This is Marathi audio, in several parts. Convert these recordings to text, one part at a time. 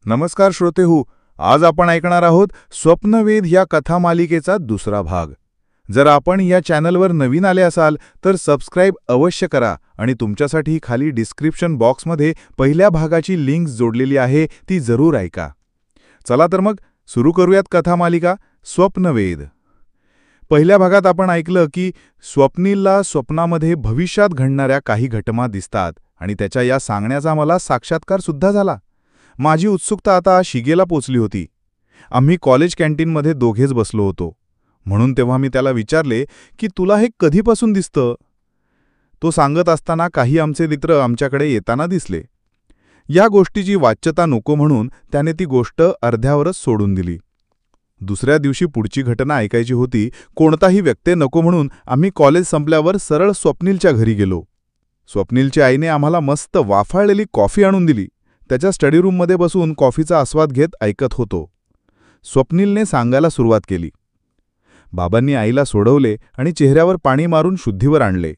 नमस्कार श्रोतेहो, आज आपण ऐकणार आहोत स्वप्नवेध या कथामालिकेचा दुसरा भाग। जर आपण या चॅनलवर नवीन आले असाल तर सबस्क्राइब अवश्य करा आणि तुमच्यासाठी खाली डिस्क्रिप्शन बॉक्समध्ये पहिल्या भागाची लिंक जोडलेली आहे, ती जरूर ऐका। चला तर मग सुरू करूयात कथामालिका स्वप्नवेध। पहिल्या भागात आपण ऐकलं की स्वप्नीलला स्वप्नामध्ये भविष्यात घडणाऱ्या काही घटना दिसतात आणि त्याच्या या सांगण्याचा मला साक्षात्कार सुद्धा झाला। माझी उत्सुकता आता शिगेला पोचली होती। आम्ही कॉलेज कॅन्टीनमध्ये दोघेच बसलो होतो, म्हणून तेव्हा मी त्याला विचारले की तुला हे कधीपासून दिसतं। तो सांगत असताना काही आमचे मित्र आमच्याकडे येताना दिसले। या गोष्टीची वाच्यता नको म्हणून त्याने ती गोष्ट अर्ध्यावरच सोडून दिली। दुसऱ्या दिवशी पुढची घटना ऐकायची होती। कोणताही व्यक्ती नको म्हणून आम्ही कॉलेज संपल्यावर सरळ स्वप्नीलच्या घरी गेलो। स्वप्नीलच्या आईने आम्हाला मस्त वाफाळलेली कॉफी आणून दिली। त्याच्या स्टडी रूममध्ये बसून कॉफीचा आस्वाद घेत ऐकत होतो। स्वप्नीलने सांगायला सुरुवात केली। बाबांनी आईला सोडवले आणि चेहऱ्यावर पाणी मारून शुद्धीवर आणले।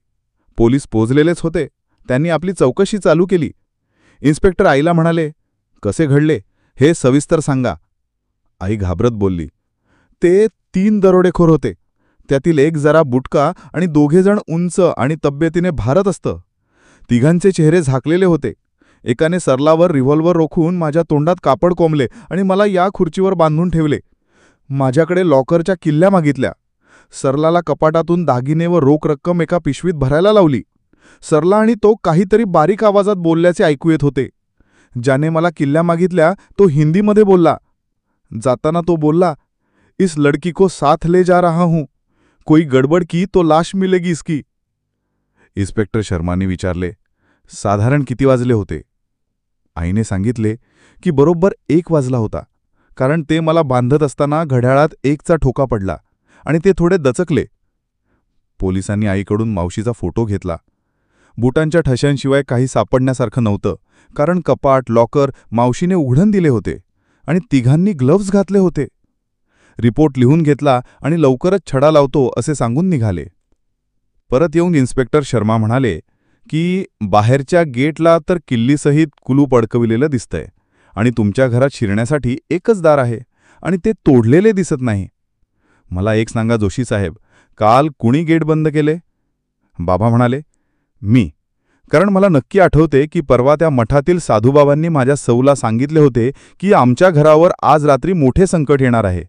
पोलीस पोहोचलेलेच होते। त्यांनी आपली चौकशी चालू केली। इन्स्पेक्टर आईला म्हणाले, कसे घडले हे सविस्तर सांगा। आई घाबरत बोलली, ते 3 दरोडेखोर होते। त्यातील एक जरा बुटका आणि दोघेजण उंच आणि तब्येतीने भारत असतं। तिघांचे चेहरे झाकलेले होते। एकाने सरलावर रिव्हॉल्वर रोखून माझ्या तोंडात कापड कोंबले आणि मला या खुर्चीवर बांधून ठेवले। माझ्याकडे लॉकरच्या किल्ल्या मागितल्या। सरलाला कपाटातून दागिने व रोख रक्कम एका पिशवीत भरायला लावली। सरला आणि तो काहीतरी बारीक आवाजात बोलल्याचे ऐकू येत होते। ज्याने मला किल्ल्या मागितल्या तो हिंदीमध्ये बोलला। जाताना तो बोलला, इस लड़की को साथ ले जा रहा हूं, कोई गडबड की तो लाश मिलेगी इसकी। इन्स्पेक्टर शर्माने विचारले, साधारण किती वाजले होते? आईने सांगितले की बरोबर 1 वाजला होता, कारण ते मला बांधत असताना घड्याळात 1चा ठोका पडला आणि ते थोडे दचकले। पोलिसांनी आईकडून मावशीचा फोटो घेतला। बुटांच्या ठशांशिवाय काही सापडण्यासारखं नव्हतं, कारण कपाट लॉकर मावशीने उघडून दिले होते आणि तिघांनी ग्लव्ज घातले होते। रिपोर्ट लिहून घेतला आणि लवकरच छडा लावतो असे सांगून निघाले। परत येऊन इन्स्पेक्टर शर्मा म्हणाले की बाहेरच्या गेटला तर किल्लीसहित कुलूप अडकविलेलं दिसतंय आणि तुमच्या घरात शिरण्यासाठी एकच दार आहे आणि ते तोडलेले दिसत नाही। मला एक सांगा जोशी साहेब, काल कुणी गेट बंद केले? बाबा म्हणाले, मी, कारण मला नक्की आठवते की परवा त्या मठातील साधूबाबांनी माझ्या सौला सांगितले होते की आमच्या घरावर आज रात्री मोठे संकट येणार आहे।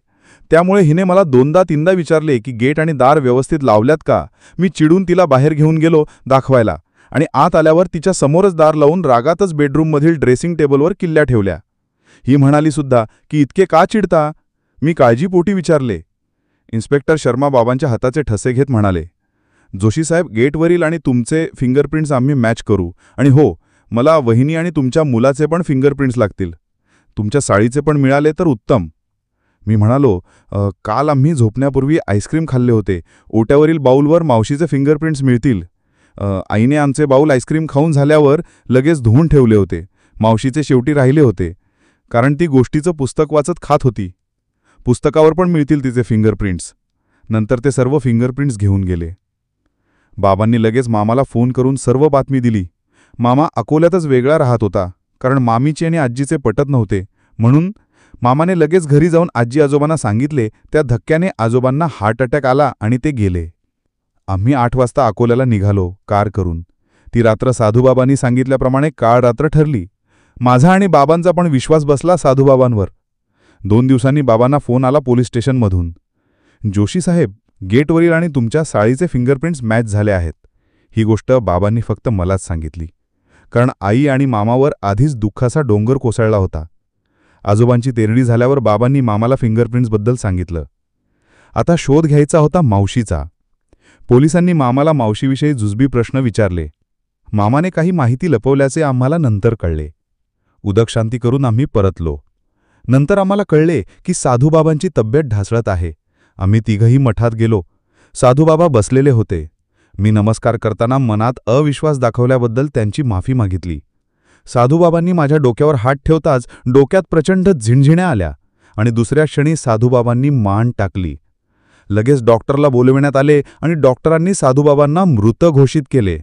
त्यामुळे हिने मला 2दा-3दा विचारले की गेट आणि दार व्यवस्थित लावल्यात का। मी चिडून तिला बाहेर घेऊन गेलो दाखवायला आणि आत आल्यावर तिच्या समोरच दार लावून रागातच बेडरूममधील ड्रेसिंग टेबलवर किल्ल्या ठेवल्या। ही म्हणाली सुद्धा की इतके का चिडता? मी काळजीपोटी विचारले। इन्स्पेक्टर शर्मा बाबांच्या हाताचे ठसे घेत म्हणाले, जोशी साहेब, गेटवरील आणि तुमचे फिंगरप्रिंट्स आम्ही मॅच करू आणि हो, मला वहिनी आणि तुमच्या मुलाचे पण फिंगरप्रिंट्स लागतील। तुमच्या साडीचे पण मिळाले तर उत्तम। मी म्हणालो, काल आम्ही झोपण्यापूर्वी आईस्क्रीम खाल्ले होते। ओट्यावरील बाऊलवर मावशीचे फिंगरप्रिंट्स मिळतील। आईने आमचे बाऊल आईस्क्रीम खाऊन झाल्यावर लगेच धुवून ठेवले होते। मावशीचे शेवटी राहिले होते, कारण ती गोष्टीचं पुस्तक वाचत खात होती। पुस्तकावर पण मिळतील तिचे फिंगरप्रिंट्स। नंतर ते सर्व फिंगरप्रिंट्स घेऊन गेले। बाबांनी लगेच मामाला फोन करून सर्व बातमी दिली। मामा अकोल्यातच वेगळा राहत होता, कारण मामीचे आणि आजीचे पटत नव्हते, म्हणून मामाने लगेच घरी जाऊन आजी आजोबांना सांगितले। त्या धक्क्याने आजोबांना हार्ट अटॅक आला आणि ते गेले। आम्ही 8 वाजता अकोल्याला निघालो कार करून। ती रात्र साधूबाबांनी सांगितल्याप्रमाणे काळ रात्र ठरली। माझा आणि बाबांचा पण विश्वास बसला साधूबाबांवर। 2 दिवसांनी बाबांना फोन आला पोलीस स्टेशनमधून, जोशी साहेब, गेटवरील आणि तुमच्या साडीचे फिंगरप्रिंट्स मॅच झाले आहेत। ही गोष्ट बाबांनी फक्त मलाच सांगितली, कारण आई आणि मामावर आधीच दुःखाचा डोंगर कोसळला होता। आजोबांची तेरणी झाल्यावर बाबांनी मामाला फिंगरप्रिंट्सबद्दल सांगितलं। आता शोध घ्यायचा होता मावशीचा। पोलिसांनी मामाला मावशीविषयी जुजबी प्रश्न विचारले। मामाने काही माहिती लपवल्याचे आम्हाला नंतर कळले। उदकशांती करून आम्ही परतलो। नंतर आम्हाला कळले की साधूबाबांची तब्येत ढासळत आहे। आम्ही तिघही मठात गेलो। साधूबाबा बसलेले होते। मी नमस्कार करताना मनात अविश्वास दाखवल्याबद्दल त्यांची माफी मागितली। साधूबाबांनी माझ्या डोक्यावर हात ठेवताच डोक्यात प्रचंड झिणझिण्या आल्या आणि दुसऱ्या क्षणी साधूबाबांनी मान टाकली। लगेच डॉक्टरला बोलविण्यात आले आणि डॉक्टरांनी साधूबाबांना मृत घोषित केले।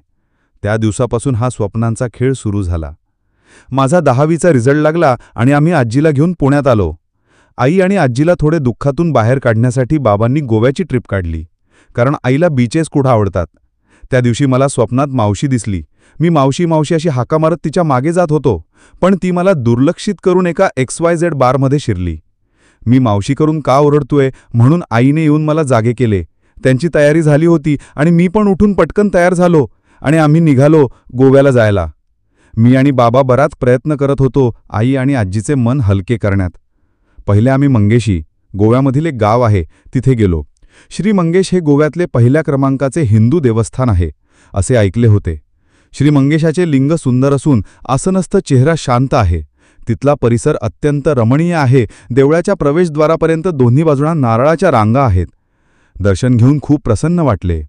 त्या दिवसापासून हा स्वप्नांचा खेळ सुरू झाला। माझा 10वीचा रिझल्ट लागला आणि आम्ही आजीला घेऊन पुण्यात आलो. आई आणि आजीला थोडे दुःखातून बाहेर काढण्यासाठी बाबांनी गोव्याची ट्रिप काढली, कारण आईला बीचेस खूप आवडतात. त्या दिवशी मला स्वप्नात मावशी दिसली. मी मावशी मावशी अशी हाका मारत तिच्या मागे जात होतो, पण ती मला दुर्लक्षित करून एका XYZ बारमध्ये शिरली. मी मावशी करून का ओरडतोय म्हणून आईने येऊन मला जागे केले. त्यांची तयारी झाली होती आणि मी पण उठून पटकन तयार झालो आणि आम्ही निघालो गोव्याला जायला. मी आणि बाबा बराच प्रयत्न करत होतो आई आणि आजीचे मन हलके करण्यात. पहिले आम्ही मंगेशी, गोव्यामधील एक गाव आहे, तिथे गेलो. श्री मंगेश हे गोव्यातले पहिल्या क्रमांकाचे हिंदू देवस्थान आहे असे ऐकले होते. श्री मंगेशाचे लिंग सुंदर असून आसनस्थ चेहरा शांत आहे. तिथला परिसर अत्यंत रमणीय आहे. देवळाच्या प्रवेशद्वारापर्यंत दोन्ही बाजूंना नारळाच्या रांगा आहेत. दर्शन घेऊन खूप प्रसन्न वाटले.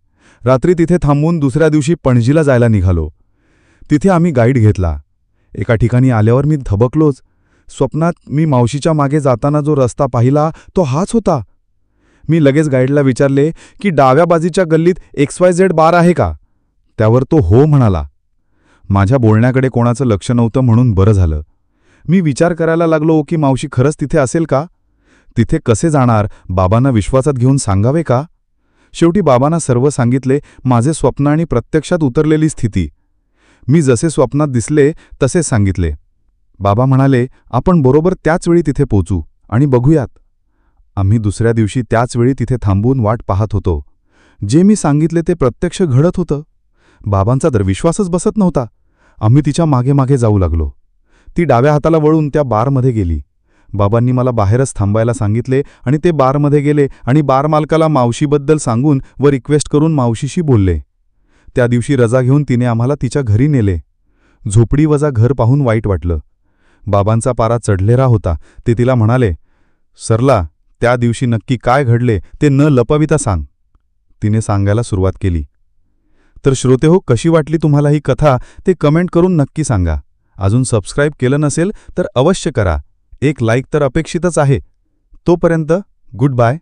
रात्री तिथे थांबून दुसऱ्या दिवशी पणजीला जायला निघालो. तिथे आम्ही गाईड घेतला. एका ठिकाणी आल्यावर मी धबकलोच. स्वप्नात मी मावशीच्या मागे जाताना जो रस्ता पाहिला तो हाच होता. मी लगेच गाईडला विचारले की डाव्या बाजूच्या गल्लीत XYZ बार आहे का? त्यावर तो हो म्हणाला. माझ्या बोलण्याकडे कोणाचं लक्ष नव्हतं म्हणून बरं झालं. मी विचार करायला लागलो की मावशी खरंच तिथे असेल का? तिथे कसे जाणार? बाबांना विश्वासात घेऊन सांगावे का? शेवटी बाबांना सर्व सांगितले, माझे स्वप्न आणि प्रत्यक्षात उतरलेली स्थिती. मी जसे स्वप्नात दिसले तसे सांगितले. बाबा म्हणाले, आपण बरोबर त्याच वेळी तिथे पोचू आणि बघूयात. आम्ही दुसऱ्या दिवशी त्याच वेळी तिथे थांबून वाट पाहत होतो. जे मी सांगितले ते प्रत्यक्ष घडत होतं. बाबांचा तर विश्वासच बसत नव्हता. आम्ही तिच्या मागे मागे जाऊ लागलो. ती डाव्या हाताला वळून त्या बारमध्ये गेली. बाबांनी मला बाहेरच थांबायला सांगितले आणि ते बारमध्ये गेले आणि बार मालकाला मावशीबद्दल सांगून व रिक्वेस्ट करून मावशीशी बोलले. त्या दिवशी रजा घेऊन तिने आम्हाला तिच्या घरी नेले. झोपडी वजा घर पाहून वाईट वाटलं. बाबांचा पारा चढलेला होता. ते तिला म्हणाले, सरला, त्या दिवशी नक्की काय घडले ते न लपविता सांग. तिने सांगायला सुरुवात केली. तर श्रोतेहो, कशी वाटली तुम्हाला ही कथा ते कमेंट करून नक्की सांगा. अजून सबस्क्राईब केलं नसेल तर अवश्य करा. एक लाईक तर अपेक्षितच आहे. तोपर्यंत गुड बाय.